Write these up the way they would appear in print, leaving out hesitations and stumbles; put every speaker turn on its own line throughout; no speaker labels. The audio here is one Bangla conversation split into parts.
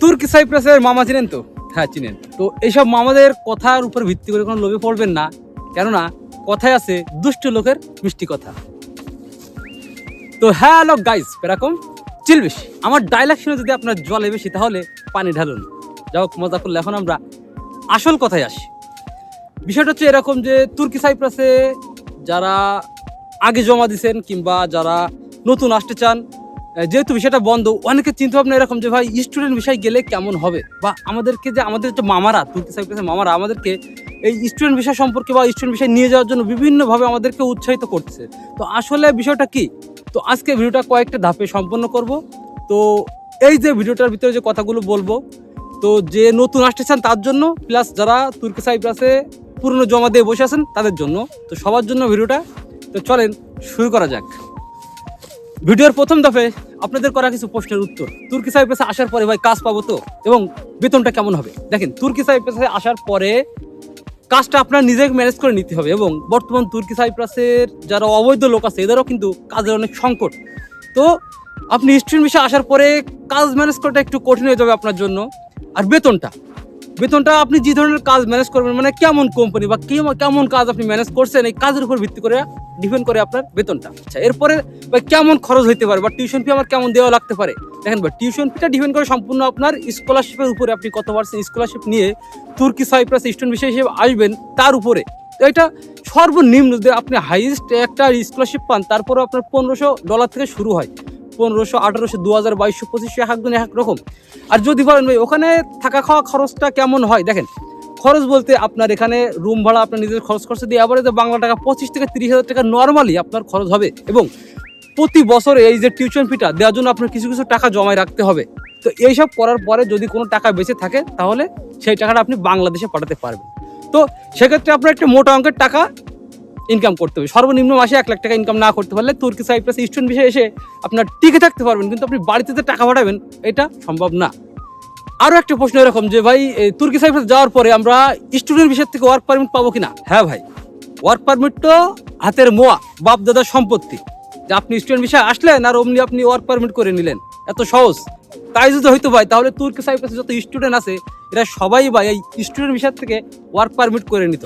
তুর্কি সাইপ্রাসের মামা চিনেন তো? হ্যাঁ চিনেন। তো এইসব মামাদের কথার উপর ভিত্তি করে কোনো লোভে পড়বেন না, কেননা কথায় আছে দুষ্ট লোকের মিষ্টি কথা। তো হ্যালো গাইস, এরকম চিল বেশি আমার ডায়লগ শুনে যদি আপনার জলে বেশি তাহলে পানি ঢালুন। যাই হোক, মজা করলে এখন আমরা আসল কথায় আসি। বিষয়টা হচ্ছে এরকম যে তুর্কি সাইপ্রাসে যারা আগে জমা দিয়েছেন কিংবা যারা নতুন আসতে চান, যেহেতু বিষয়টা বন্ধ, অনেকে চিন্তা ভাবনা এরকম যে ভাই স্টুডেন্ট বিষয় গেলে কেমন হবে, বা আমাদেরকে যে আমাদের যে মামারা তুর্কি সাইপ্রাসের মামারা আমাদেরকে এই স্টুডেন্ট বিষয় সম্পর্কে বা স্টুডেন্ট বিষয় নিয়ে যাওয়ার জন্য বিভিন্নভাবে আমাদেরকে উৎসাহিত করতেছে। তো আসলে বিষয়টা কি, তো আজকে ভিডিওটা কয়েকটা ধাপে সম্পন্ন করব। তো এই যে ভিডিওটার ভিতরে যে কথাগুলো বলবো, তো যে নতুন আসতে চান তার জন্য, প্লাস যারা তুর্কি সাইপ্রাসে পুরনো জমা দিয়ে বসে আছেন তাদের জন্য, তো সবার জন্য ভিডিওটা। তো চলেন শুরু করা যাক। ভিডিওর প্রথম দফে আপনাদের করা কিছু প্রশ্নের উত্তর। তুর্কি সাইপ্রাসে আসার পরে ভাই কাজ পাবো তো, এবং বেতনটা কেমন হবে? দেখেন, তুর্কি সাইপ্রাসে আসার পরে কাজটা আপনার নিজেকে ম্যানেজ করে নিতে হবে, এবং বর্তমান তুর্কি সাইপ্রাসের যারা অবৈধ লোক আছে এদেরও কিন্তু কাজের অনেক সংকট। তো আপনি স্টুডেন্ট বিষয়ে আসার পরে কাজ ম্যানেজ করাটা একটু কঠিন হয়ে যাবে আপনার জন্য। আর বেতনটা আপনি যে ধরনের কাজ ম্যানেজ করবেন, মানে কেমন কোম্পানি বা কেমন কাজ আপনি ম্যানেজ করছেন, এই কাজের উপর ভিত্তি করে ডিপেন্ড করে আপনার বেতনটা। আচ্ছা, এরপরে ভাই কেমন খরচ হইতে পারে বা টিউশন ফি আমার কেমন দেওয়া লাগতে পারে? দেখেন ভাই, টিউশন ফিটা ডিপেন্ড করে সম্পূর্ণ আপনার স্কলারশিপের উপরে। আপনি কত পার্সেন্ট স্কলারশিপ নিয়ে তুর্কি সাইপ্রাস স্টুডেন্ট বিষয় হিসেবে আসবেন তার উপরে। তো এটা সর্বনিম্ন যদি আপনি হাইয়েস্ট একটা স্কলারশিপ পান, তারপরে আপনার $1500 থেকে শুরু হয়। 1500, 1800, 2000, 2200, 2500, এক একজন এক রকম। আর যদি বলেন ভাই ওখানে থাকা খাওয়া খরচটা কেমন হয়, দেখেন খরচ বলতে আপনার এখানে রুম ভাড়া আপনার নিজের খরচ দিয়ে অ্যাভারেজে বাংলা টাকা 25 থেকে 30,000 টাকা নর্মালি আপনার খরচ হবে। এবং প্রতি বছরে এই যে টিউশন ফিটা দেওয়ার জন্য আপনার কিছু কিছু টাকা জমায় রাখতে হবে। তো এইসব করার পরে যদি কোনো টাকা বেঁচে থাকে তাহলে সেই টাকাটা আপনি বাংলাদেশে পাঠাতে পারবেন। তো সেক্ষেত্রে আপনার একটা মোটা অঙ্কের টাকা ইনকাম করতে হবে। সর্বনিম্ন মাসে 1 লাখ টাকা ইনকাম না করতে পারলে তুর্কি সাইপ্রাস স্টুডেন্ট বিষয়ে এসে আপনার টিকে থাকতে পারবেন, কিন্তু আপনি বাড়িতে যে টাকা পাঠাবেন এটা সম্ভব না। আরও একটা প্রশ্ন এরকম যে ভাই তুর্কি সাইপ্রাস যাওয়ার পরে আমরা স্টুডেন্ট বিষয় থেকে ওয়ার্ক পারমিট পাবো কিনা? হ্যাঁ ভাই, ওয়ার্ক পারমিট তো হাতের মোয়া, বাপ দাদার সম্পত্তি। যে আপনি স্টুডেন্ট বিষয়ে আসলেন আর অমনি আপনি ওয়ার্ক পারমিট করে নিলেন, এত সহজ? তাই যদি হইতো ভাই, তাহলে তুর্কি সাইপ্রাসে যত স্টুডেন্ট আছে এরা সবাই ভাই এই স্টুডেন্ট বিষয় থেকে ওয়ার্ক পারমিট করে নিত।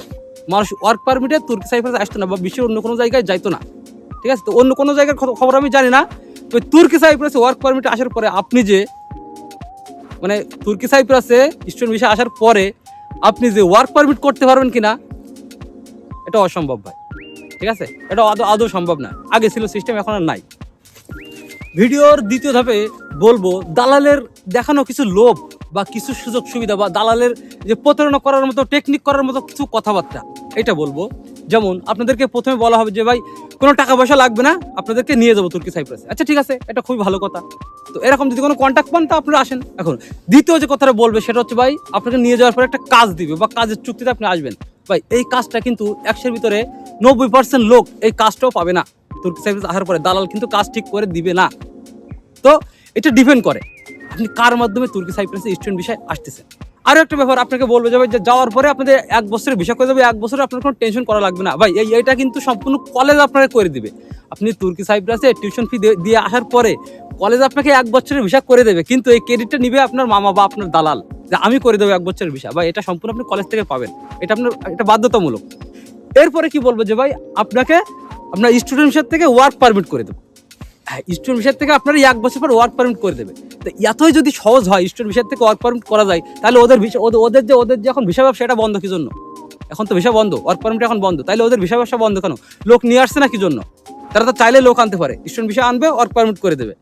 মানুষ ওয়ার্ক পারমিটে তুর্কি সাইপ্রাসে আসতো না, বা বিশ্বের অন্য কোনো জায়গায় যাইতো না। ঠিক আছে, তো অন্য কোনো জায়গার খবর আমি জানি না। তো তুর্কি সাইপ্রাসে ওয়ার্ক পারমিটে আসার পরে আপনি যে মানে তুর্কি সাইপ্রাসে স্টুডেন্ট ভিসা আসার পরে আপনি যে ওয়ার্ক পারমিট করতে পারবেন কিনা, এটা অসম্ভব ভাই। ঠিক আছে, এটা আদৌ সম্ভব না। আগে ছিল সিস্টেম, এখন আর নাই। ভিডিওর দ্বিতীয় ধাপে বলবো দালালের দেখানো কিছু লোভ বা কিছু সুযোগ সুবিধা, বা দালালের যে প্রতারণা করার মতো টেকনিক করার মতো কিছু কথাবার্তা, এটা বলবো। যেমন আপনাদেরকে প্রথমে বলা হবে যে ভাই কোনো টাকা পয়সা লাগবে না, আপনাদেরকে নিয়ে যাবো তুর্কি সাইপ্রাসে। আচ্ছা ঠিক আছে, এটা খুবই ভালো কথা। তো এরকম যদি কোনো কন্ট্যাক্ট পান তা আপনারা আসেন। এখন দ্বিতীয় যে কথাটা বলবে সেটা হচ্ছে ভাই আপনাকে নিয়ে যাওয়ার পরে একটা কাজ দিবে বা কাজের চুক্তিতে আপনি আসবেন। ভাই এই কাজটা কিন্তু 100-এর ভিতরে 90% লোক এই কাজটাও পাবে না। তুর্কি সাইপ্রাস আসার পরে দালাল কিন্তু কাজ ঠিক করে দিবে না। তো এটা ডিপেন্ড করে আপনি কার মাধ্যমে তুর্কি সাইপ্রাসে স্টুডেন্ট বিষয় আসতেছে। আরও একটা ব্যাপার আপনাকে বলবে যে ভাই যাওয়ার পরে আপনাদের 1 বছরের ভিসা করে দেবে, 1 বছরে আপনার কোনো টেনশন করা লাগবে না ভাই। এইটা কিন্তু সম্পূর্ণ কলেজ আপনাকে করে দিবে। আপনি তুর্কি সাইপ্রাসে টিউশন ফি দিয়ে আসার পরে কলেজ আপনাকে 1 বছরের ভিসা করে দেবে, কিন্তু এই ক্রেডিটটা নিবে আপনার মামা বা আপনার দালাল, যে আমি করে দেবো 1 বছরের ভিসা। ভাই এটা সম্পূর্ণ আপনি কলেজ থেকে পাবেন, এটা আপনার এটা বাধ্যতামূলক। এরপরে কি বলবো যে ভাই আপনাকে আপনার স্টুডেন্ট ভিসা থেকে ওয়ার্ক পারমিট করে দেবো। হ্যাঁ, স্টুডেন্ট ভিসা থেকে আপনার 1 বছর পর ওয়ার্ক পারমিট করে দেবে। তো এতই যদি সহজ হয় স্টুডেন্ট ভিসা থেকে ওয়ার্ক পারমিট করা যায়, তাহলে ওদের যে এখন ভিসা ব্যবসা এটা বন্ধ কি জন্য? এখন তো ভিসা বন্ধ, ওয়ার্ক পারমিট এখন বন্ধ, তাহলে ওদের ভিসা ব্যবসা বন্ধ কেন? লোক নিয়ে আসছে না কি জন্য? তারা তো চাইলে লোক আনতে পারে, স্টুডেন্ট ভিসা আনবে, ওয়ার্ক পারমিট করে দেবে,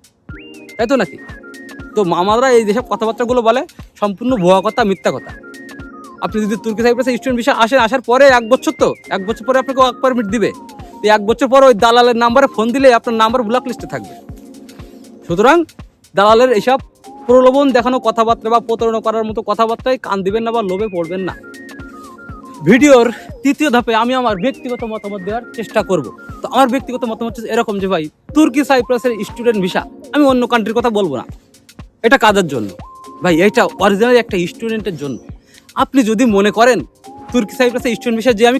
তাই তো নাকি? তো মামারা এই যেসব কথাবার্তাগুলো বলে সম্পূর্ণ ভুয়া কথা, মিথ্যা কথা। আপনি যদি তুর্কি সাইপ্রাসে স্টুডেন্ট ভিসা আসার পরে 1 বছর, তো 1 বছর পরে আপনাকে ওয়ার্ক পারমিট দিবে। 1 বছর পর ওই দালালের নাম্বারে ফোন দিলে আপনার নাম্বার ব্লক লিস্টে থাকবে। সুতরাং দালালের এইসব প্রলোভন দেখানো কথাবার্তা বা প্রতারণা করার মতো কথাবার্তায় কান দিবেন না বা লোভে পড়বেন না। ভিডিওর তৃতীয় ধাপে আমি আমার ব্যক্তিগত মতামত দেওয়ার চেষ্টা করব। তো আমার ব্যক্তিগত মতামত হচ্ছে এরকম যে ভাই তুর্কি সাইপ্রাসের স্টুডেন্ট ভিসা, আমি অন্য কান্ট্রির কথা বলবো না, এটা কাদের জন্য ভাই? এটা অরিজিনালি একটা স্টুডেন্টের জন্য। আপনি যদি মনে করেন তুর্কি সাইপ্রাসে স্টুডেন্ট ভিসা যে আমি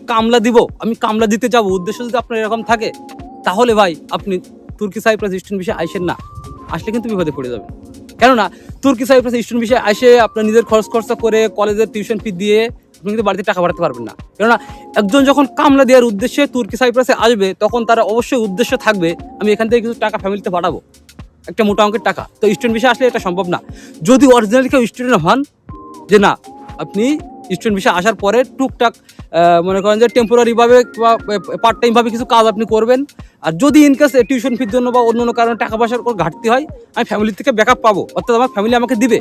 কামলা দিতে যাবো, উদ্দেশ্য যদি আপনার এরকম থাকে, তাহলে ভাই আপনি তুর্কি সাইপ্রাস স্টুডেন্ট ভিসা আইসেন না। আসলে কিন্তু বিপদে পড়ে যাবে। কেননা তুর্কি সাইপ্রাসে স্টুডেন্ট ভিসায় এসে আপনার নিজের খরচা করে কলেজের টিউশন ফি দিয়ে আপনি কিন্তু বাড়িতে টাকা পাঠাতে পারবেন না। কেননা একজন যখন কামলা দেওয়ার উদ্দেশ্যে তুর্কি সাইপ্রাসে আসবে তখন তারা অবশ্যই উদ্দেশ্য থাকবে আমি এখান থেকে কিছু টাকা ফ্যামিলিতে পাঠাবো, একটা মোটা অঙ্কের টাকা। তো স্টুডেন্ট ভিসা আসলে এটা সম্ভব না। যদি অরিজিনালি কেউ স্টুডেন্ট হন, যে না আপনি স্টুডেন্ট ভিসা আসার পরে টুকটাক মনে করেন যে টেম্পোরারিভাবে বা পার্ট টাইমভাবে কিছু কাজ আপনি করবেন, আর যদি ইনকেস টিউশন ফির জন্য বা অন্য কারণে টাকা পয়সার কোনো ঘাটতি হয় আমি ফ্যামিলি থেকে ব্যাকআপ পাবো, অর্থাৎ আমার ফ্যামিলি আমাকে দিবে।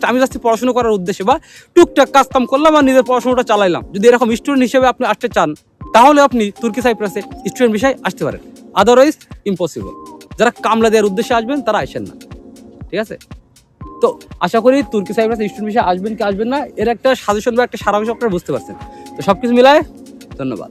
আমি জাস্ট পড়াশোনা করার উদ্দেশ্যে বা টুকটাক কাজ কাম করলাম আর নিজের পড়াশোনাটা চালাইলাম। যদি এরকম স্টুডেন্ট হিসেবে আপনি আসতে চান তাহলে আপনি তুর্কি সাইপ্রাসে স্টুডেন্ট ভিসায় আসতে পারেন, আদারওয়াইজ ইম্পসিবল। যারা কামলা দেওয়ার উদ্দেশ্যে আসবেন তারা আসেন না, ঠিক আছে? তো আশা করি তুর্কি সাইপ্রাসে স্টুডেন্ট ভিসা আসবেন কি আসবেন না এর একটা সাজেশন বা একটা সারাংশ আপনারা বুঝতে পারছেন। তো সব কিছু মিলায় ধন্যবাদ।